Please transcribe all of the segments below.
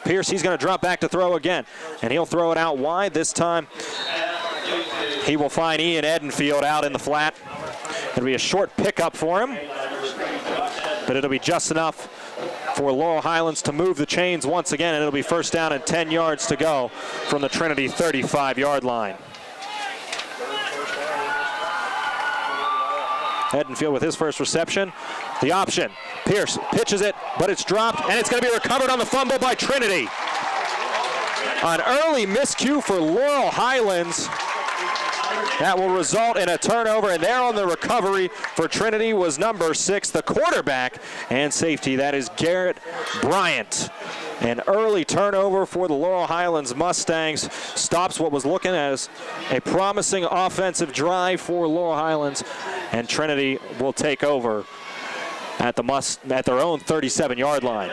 Pierce, he's going to drop back to throw again, and he'll throw it out wide. This time he will find Ian Edenfield out in the flat. It'll be a short pickup for him, but it'll be just enough for Laurel Highlands to move the chains once again, and it'll be first down and 10 yards to go from the Trinity 35-yard line. Edenfield with his first reception. The option. Pierce pitches it, but it's dropped, and it's going to be recovered on the fumble by Trinity. An early miscue for Laurel Highlands. That will result in a turnover, and there on the recovery for Trinity was number 6, the quarterback and safety. That is Garrett Bryant. An early turnover for the Laurel Highlands Mustangs stops what was looking as a promising offensive drive for Laurel Highlands, and Trinity will take over at their own 37-yard line.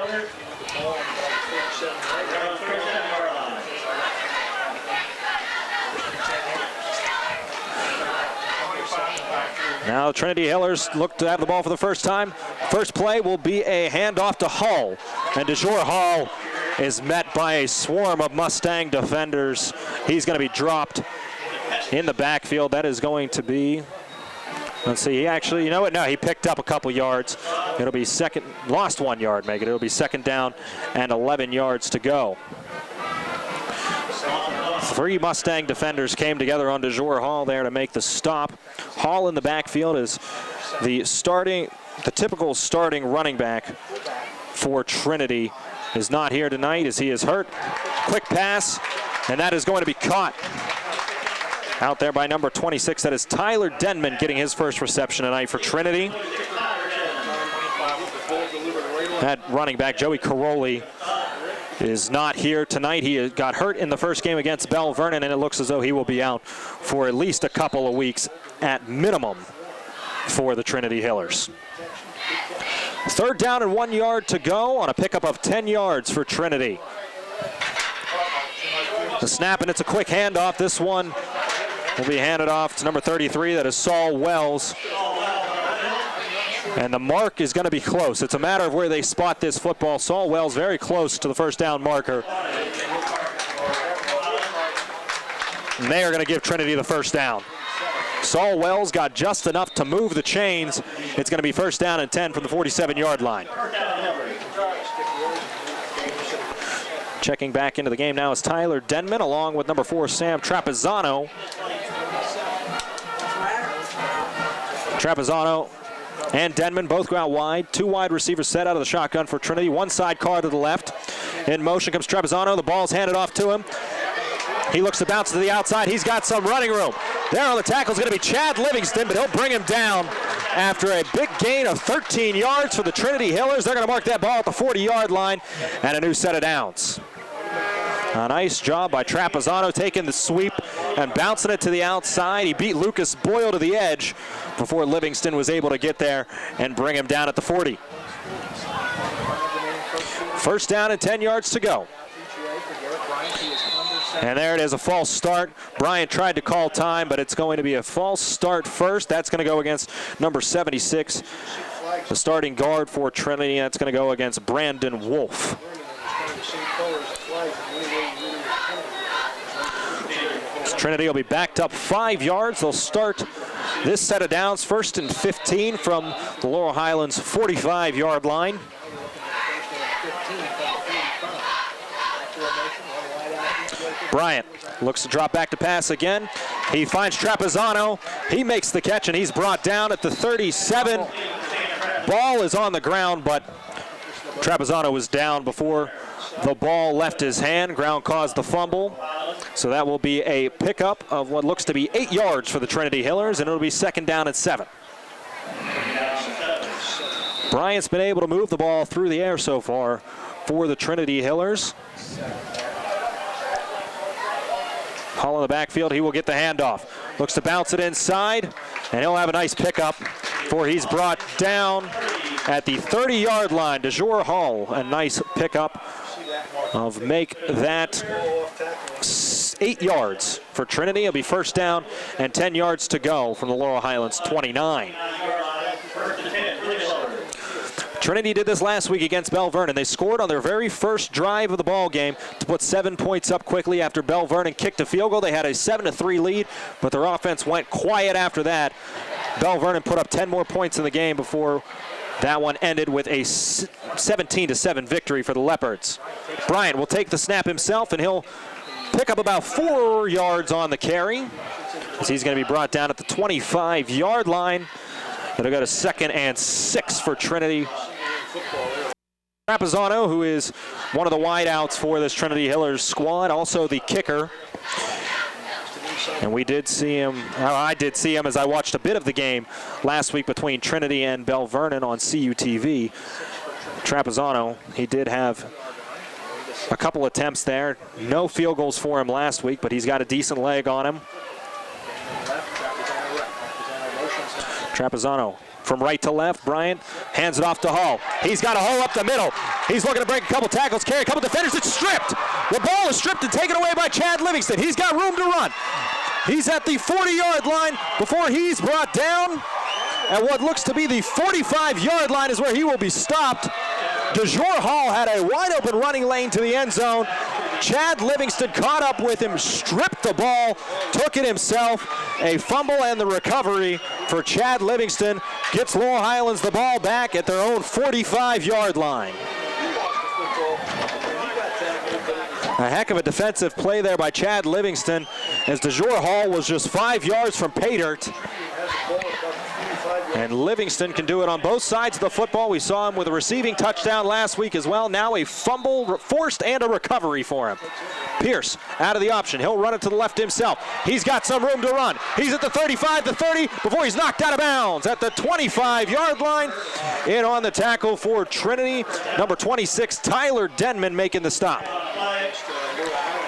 Now Trinity Hillers look to have the ball for the first time. First play will be a handoff to Hall. And DeJour Hall is met by a swarm of Mustang defenders. He's going to be dropped in the backfield. That is going to be, let's see, he actually, you know what? No, he picked up a couple yards. It'll be lost 1 yard, Megan. It'll be second down and 11 yards to go. 3 Mustang defenders came together on DeJour Hall there to make the stop. Hall in the backfield is the typical starting running back for Trinity. Is not here tonight as he is hurt. Quick pass, and that is going to be caught out there by number 26. That is Tyler Denman getting his first reception tonight for Trinity. That running back, Joey Caroli, is not here tonight. He got hurt in the first game against Bell Vernon, and it looks as though he will be out for at least a couple of weeks at minimum for the Trinity Hillers. Third down and 1 yard to go on a pickup of 10 yards for Trinity. The snap, and it's a quick handoff. This one will be handed off to number 33. That is Saul Wells. And the mark is going to be close. It's a matter of where they spot this football. Saul Wells very close to the first down marker. And they are going to give Trinity the first down. Saul Wells got just enough to move the chains. It's going to be first down and 10 from the 47-yard line. Checking back into the game now is Tyler Denman along with number 4, Sam Trapezzano. Trapezzano and Denman both go out wide. 2 wide receivers set out of the shotgun for Trinity. One side car to the left. In motion comes Trapezzano. The ball's handed off to him. He looks to bounce to the outside. He's got some running room. There on the tackle is going to be Chad Livingston, but he'll bring him down after a big gain of 13 yards for the Trinity Hillers. They're going to mark that ball at the 40-yard line and a new set of downs. A nice job by Trapezzano taking the sweep and bouncing it to the outside. He beat Lucas Boyle to the edge before Livingston was able to get there and bring him down at the 40. First down and 10 yards to go. And there it is, a false start. Bryant tried to call time, but it's going to be a false start first. That's going to go against number 76, the starting guard for Trinity. That's going to go against Brandon Wolf. Trinity will be backed up 5 yards. They'll start this set of downs first and 15 from the Laurel Highlands 45-yard line. Bryant looks to drop back to pass again. He finds Trapezzano. He makes the catch, and he's brought down at the 37. Ball is on the ground, but Trapezzano was down before the ball left his hand. Ground caused the fumble. So that will be a pickup of what looks to be 8 yards for the Trinity Hillers, and it'll be second down and 7. Bryant's been able to move the ball through the air so far for the Trinity Hillers. Hall in the backfield, he will get the handoff. Looks to bounce it inside, and he'll have a nice pickup for he's brought down at the 30-yard line. DeJour Hall, a nice pickup of make that 8 yards for Trinity. It'll be first down and 10 yards to go from the Laurel Highlands 29. Trinity did this last week against Bell Vernon. They scored on their very first drive of the ball game to put 7 points up quickly after Bell Vernon kicked a field goal. They had a 7-3 lead, but their offense went quiet after that. Bell Vernon put up 10 more points in the game before that one ended with a 17-7 victory for the Leopards. Bryant will take the snap himself, and he'll pick up about 4 yards on the carry, as he's going to be brought down at the 25-yard line. It'll go to 2nd and 6 for Trinity. Trapezzano, who is one of the wideouts for this Trinity Hillers squad, also the kicker. And we did see him, I did see him as I watched a bit of the game last week between Trinity and Bell Vernon on CUTV. Trapezzano, he did have a couple attempts there. No field goals for him last week, but he's got a decent leg on him. Trapezzano from right to left. Bryant hands it off to Hull. He's got a hole up the middle. He's looking to break a couple tackles, carry a couple defenders. It's stripped. The ball is stripped and taken away by Chad Livingston. He's got room to run. He's at the 40-yard line before he's brought down. At what looks to be the 45-yard line is where he will be stopped. DeJour Hall had a wide-open running lane to the end zone. Chad Livingston caught up with him, stripped the ball, took it himself. A fumble and the recovery for Chad Livingston gets Laurel Highlands the ball back at their own 45-yard line. A heck of a defensive play there by Chad Livingston, as DeJour Hall was just 5 yards from pay dirt. And Livingston can do it on both sides of the football. We saw him with a receiving touchdown last week as well. Now a fumble forced and a recovery for him. Pierce out of the option. He'll run it to the left himself. He's got some room to run. He's at the 35, the 30, before he's knocked out of bounds at the 25-yard line. In on the tackle for Trinity, number 26, Tyler Denman, making the stop.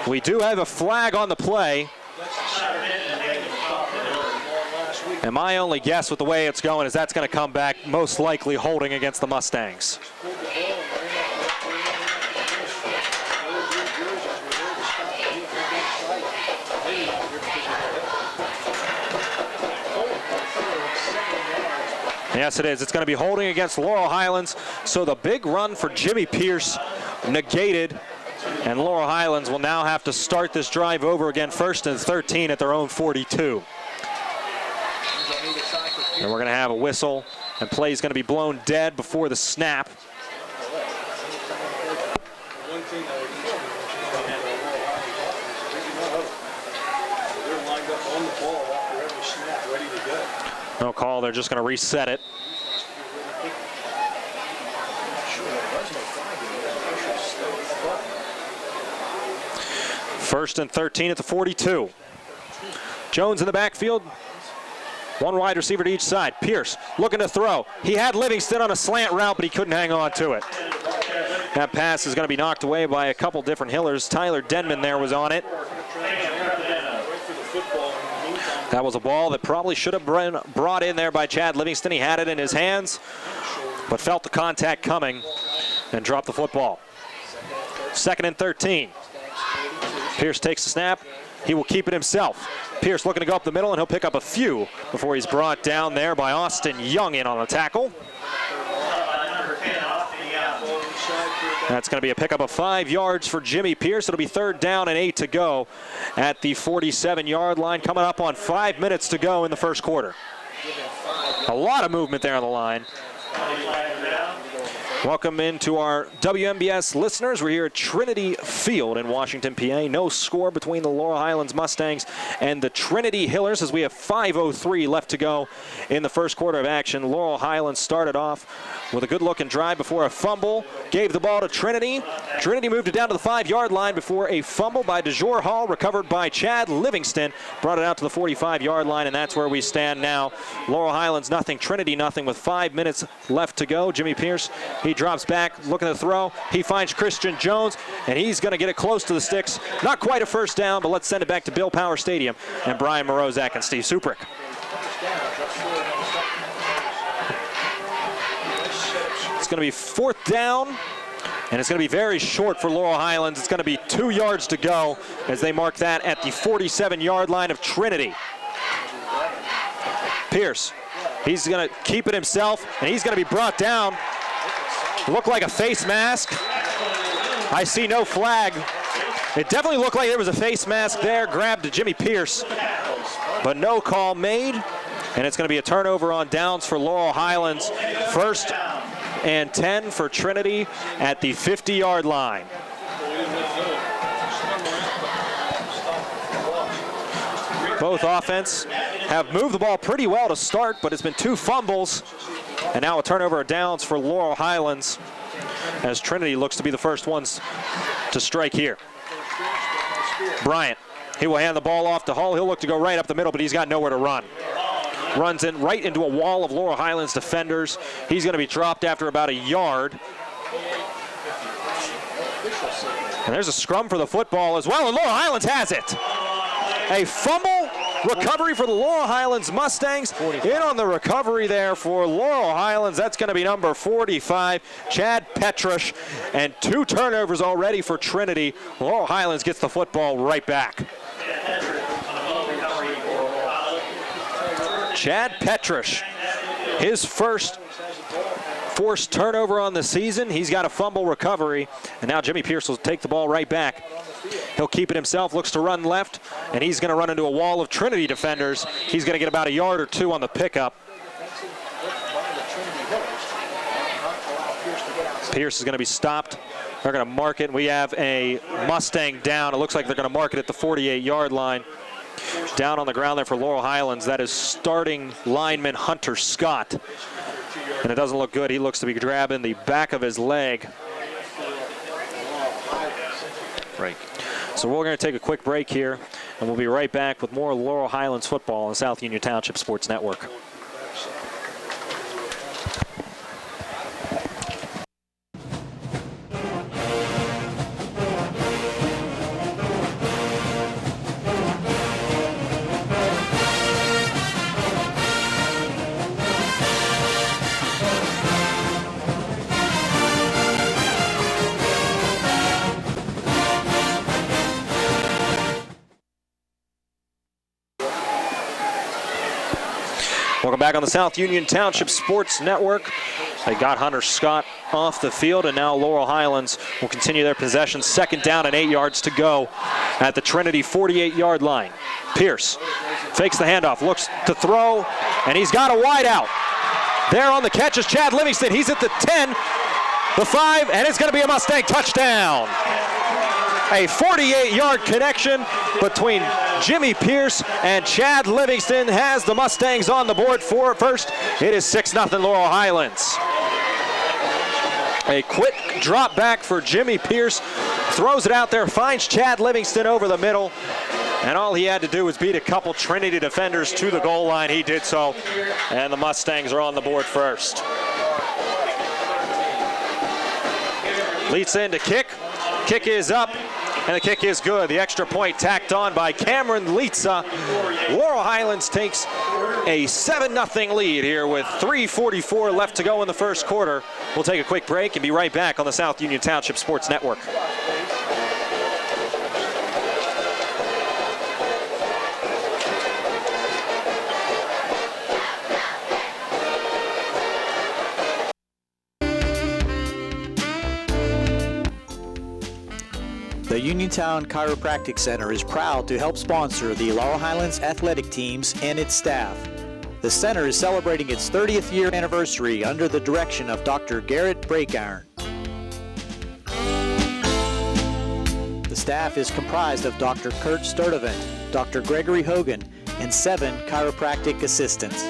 We do have a flag on the play. And my only guess with the way it's going is that's going to come back most likely holding against the Mustangs. Yes, it is. It's going to be holding against Laurel Highlands. So the big run for Jimmy Pierce negated. And Laurel Highlands will now have to start this drive over again, 1st and 13 at their own 42. And we're going to have a whistle, and play is going to be blown dead before the snap. No call, they're just going to reset it. First and 13 at the 42. Jones in the backfield. One wide receiver to each side. Pierce looking to throw. He had Livingston on a slant route, but he couldn't hang on to it. That pass is going to be knocked away by a couple different Hillers. Tyler Denman there was on it. That was a ball that probably should have been brought in there by Chad Livingston. He had it in his hands, but felt the contact coming and dropped the football. 2nd and 13. Pierce takes the snap. He will keep it himself. Pierce looking to go up the middle, and he'll pick up a few before he's brought down there by Austin Young in on the tackle. That's going to be a pickup of 5 yards for Jimmy Pierce. It'll be 3rd down and 8 to go at the 47-yard line, coming up on 5 minutes to go in the first quarter. A lot of movement there on the line. Welcome into our WMBS listeners. We're here at Trinity Field in Washington, PA. No score between the Laurel Highlands Mustangs and the Trinity Hillers as we have 5:03 left to go in the first quarter of action. Laurel Highlands started off with a good-looking drive before a fumble. Gave the ball to Trinity. Trinity moved it down to the 5-yard line before a fumble by DeJour Hall, recovered by Chad Livingston. Brought it out to the 45-yard line, and that's where we stand now. Laurel Highlands nothing, Trinity nothing with 5 minutes left to go. Jimmy Pierce, he drops back, looking to throw. He finds Christian Jones, and he's going to get it close to the sticks. Not quite a first down, but let's send it back to Bill Power Stadium and Brian Morozak and Steve Suprick. It's going to be 4th down, and it's going to be very short for Laurel Highlands. It's going to be 2 yards to go as they mark that at the 47-yard line of Trinity. Pierce, he's going to keep it himself, and he's going to be brought down Looked like a face mask. I see no flag. It definitely looked like there was a face mask there, grabbed to Jimmy Pierce, but no call made. And it's going to be a turnover on downs for Laurel Highlands. 1st and 10 for Trinity at the 50-yard line. Both offense have moved the ball pretty well to start, but it's been 2 fumbles. And now a turnover of downs for Laurel Highlands as Trinity looks to be the first ones to strike here. Bryant, he will hand the ball off to Hull. He'll look to go right up the middle, but he's got nowhere to run. Runs in right into a wall of Laurel Highlands defenders. He's going to be dropped after about a yard. And there's a scrum for the football as well, and Laurel Highlands has it. A fumble recovery for the Laurel Highlands Mustangs. In on the recovery there for Laurel Highlands. That's going to be number 45, Chad Petrush. And 2 turnovers already for Trinity. Laurel Highlands gets the football right back. Chad Petrush, his first forced turnover on the season. He's got a fumble recovery. And now Jimmy Pierce will take the ball right back. He'll keep it himself, looks to run left, and he's going to run into a wall of Trinity defenders. He's going to get about a yard or 2 on the pickup. Pierce is going to be stopped. They're going to mark it. We have a Mustang down. It looks like they're going to mark it at the 48-yard line. Down on the ground there for Laurel Highlands. That is starting lineman Hunter Scott. And it doesn't look good. He looks to be grabbing the back of his leg. Right. So we're going to take a quick break here, and we'll be right back with more Laurel Highlands football on the South Union Township Sports Network. Welcome back on the South Union Township Sports Network. They got Hunter Scott off the field, and now Laurel Highlands will continue their possession. 2nd down and 8 yards to go at the Trinity 48-yard line. Pierce fakes the handoff, looks to throw, and he's got a wide out. There on the catch is Chad Livingston. He's at the 10, the 5, and it's going to be a Mustang touchdown. A 48-yard connection between Jimmy Pierce and Chad Livingston has the Mustangs on the board for first. It is 6-0 Laurel Highlands. A quick drop back for Jimmy Pierce. Throws it out there, finds Chad Livingston over the middle. And all he had to do was beat a couple Trinity defenders to the goal line. He did so. And the Mustangs are on the board first. Leads in to kick. Kick is up. And the kick is good. The extra point tacked on by Cameron Leitza. Laurel Highlands takes a 7-0 lead here with 3:44 left to go in the first quarter. We'll take a quick break and be right back on the South Union Township Sports Network. The Uniontown Chiropractic Center is proud to help sponsor the Laurel Highlands athletic teams and its staff. The center is celebrating its 30th year anniversary under the direction of Dr. Garrett Breakiron. The staff is comprised of Dr. Kurt Sturdivant, Dr. Gregory Hogan, and 7 chiropractic assistants.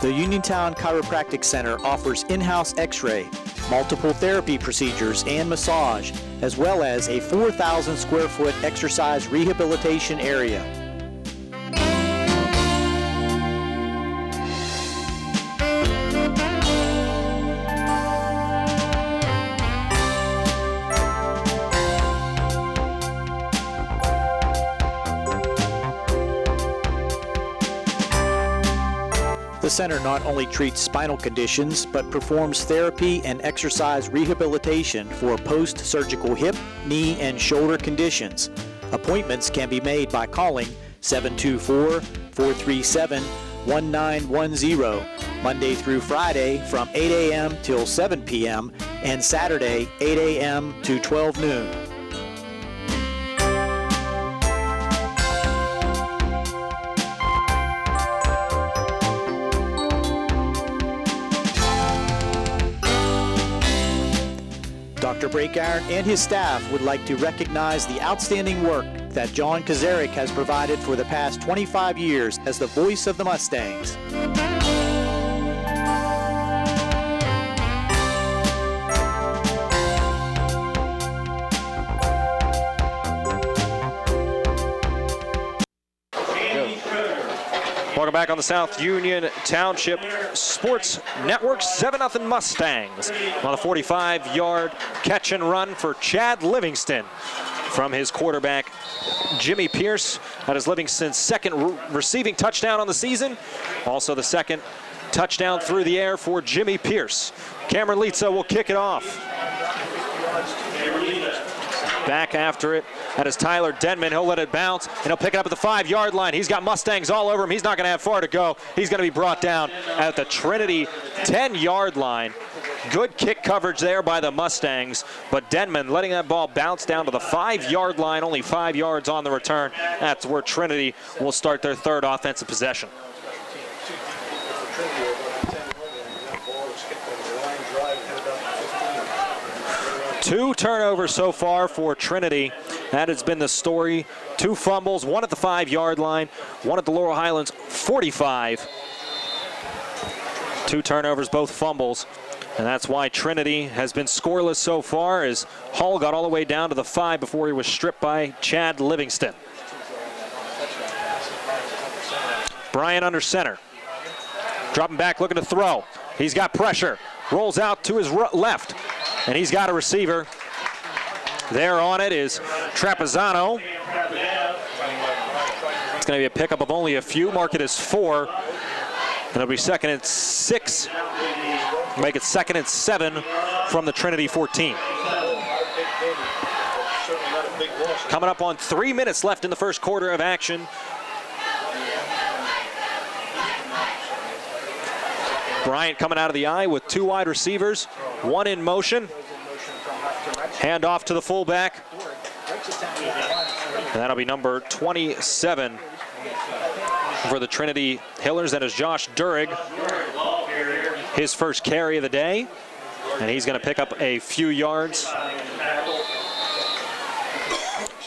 The Uniontown Chiropractic Center offers in-house x-ray, multiple therapy procedures, and massage, as well as a 4,000 square foot exercise rehabilitation area. The center not only treats spinal conditions, but performs therapy and exercise rehabilitation for post-surgical hip, knee, and shoulder conditions. Appointments can be made by calling 724 888-437-1910, Monday through Friday from 8 a.m. till 7 p.m. and Saturday 8 a.m. to 12 noon. Dr. Breakiron and his staff would like to recognize the outstanding work that John Kazarik has provided for the past 25 years as the voice of the Mustangs. Welcome back on the South Union Township Sports Network. 7-0 Mustangs on a 45-yard catch and run for Chad Livingston from his quarterback, Jimmy Pierce. That is Livingston's second receiving touchdown on the season. Also the second touchdown through the air for Jimmy Pierce. Cameron Lietza will kick it off. Back after it, that is Tyler Denman. He'll let it bounce, and he'll pick it up at the 5-yard line. He's got Mustangs all over him. He's not going to have far to go. He's going to be brought down at the Trinity 10-yard line. Good kick coverage there by the Mustangs, but Denman letting that ball bounce down to the 5-yard line, only 5 yards on the return. That's where Trinity will start their third offensive possession. Two turnovers so far for Trinity. That has been the story. 2 fumbles, one at the 5-yard line, one at the Laurel Highlands 45. 2 turnovers, both fumbles. And that's why Trinity has been scoreless so far, as Hall got all the way down to the 5 before he was stripped by Chad Livingston. Bryant under center. Dropping back, looking to throw. He's got pressure. Rolls out to his left. And he's got a receiver. There on it is Trapezzano. It's going to be a pickup of only a few. Mark it as 4. And it'll be 2nd and 6. Make it 2nd and 7 from the Trinity 14. Coming up on 3 minutes left in the first quarter of action. Bryant coming out of the eye with 2 wide receivers, 1 in motion. Hand off to the fullback. And that'll be number 27 for the Trinity Hillers. That is Josh Durig. His first carry of the day. And he's going to pick up a few yards.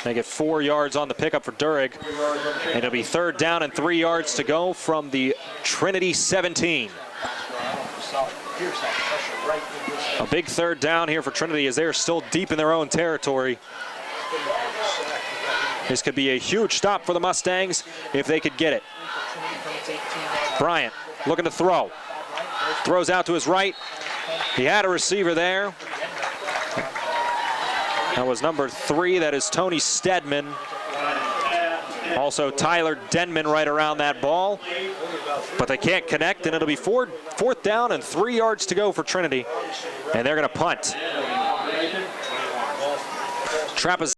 Make it 4 yards on the pickup for Durig. And it'll be 3rd down and 3 yards to go from the Trinity 17. A big 3rd down here for Trinity as they're still deep in their own territory. This could be a huge stop for the Mustangs if they could get it. Bryant looking to throw. Throws out to his right. He had a receiver there. That was number 3. That is Tony Stedman. Also Tyler Denman right around that ball. But they can't connect, and it'll be 4th down and 3 yards to go for Trinity. And they're going to punt. Trapezzano